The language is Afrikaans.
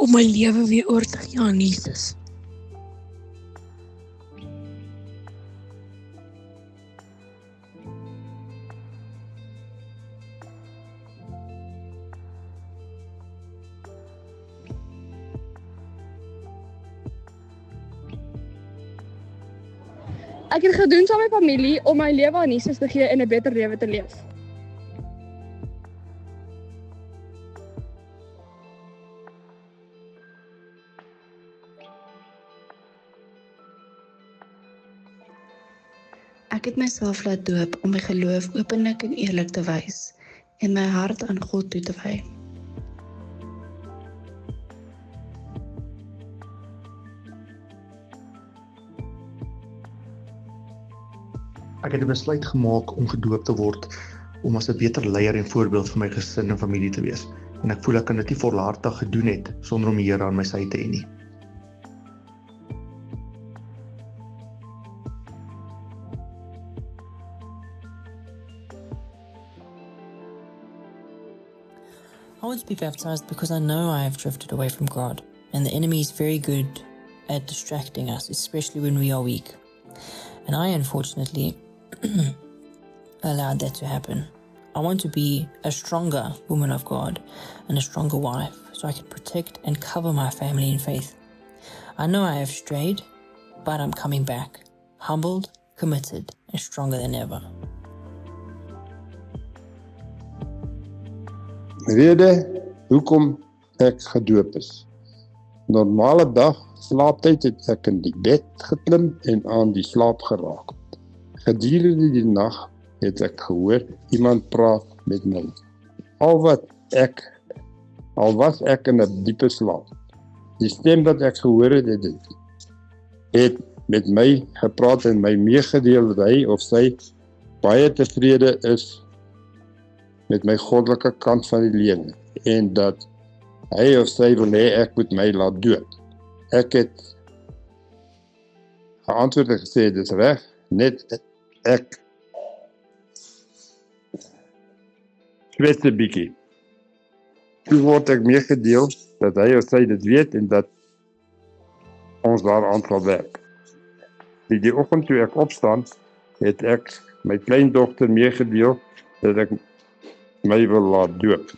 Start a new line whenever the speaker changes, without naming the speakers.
om my lewe weer oor te gee aan Jesus.
Ek het gedoen saam met my familie om my lewe aan Jesus te gee en 'n beter lewe te leef.
Ek het myself laat doop om my geloof openlik en eerlik te wys en my hart aan God toe te wy.
Ek het 'n besluit gemaak om gedoop te word om as 'n beter leier en voorbeeld vir my gesin en familie te wees. En ek voel ek kan dit nie volhartig gedoen het sonder om die Here aan my sy te hê nie.
I want to be baptized because I know I have drifted away from God, and the enemy is very good at distracting us, especially when we are weak. And I, unfortunately, allowed that to happen. I want to be a stronger woman of God and a stronger wife, so I can protect and cover my family in faith. I know I have strayed, but I'm coming back, humbled, committed, and stronger than ever.
Rede hoekom ek gedoop is. Normale dag slaaptyd het ek in die bed geklim en aan die slaap geraak. Gedurende die nag het ek gehoor iemand praat met my. Al was ek in 'n diepe slaap. Die stem wat ek gehoor het met my gepraat en my meegedeel dat hy of sy baie tevrede is met my goddelike kant van die lewe en dat hy of sy wil hê ek moet my laat doop. Ek het geantwoord en gesê, dis reg, net ek swets 'n bietjie. Toe word ek meegedeel dat hy of sy dit weet en dat ons daaraan sal werk. Die oggend toe ek opstaan, het ek my kleindogter meegedeel dat ek my wil laat doop.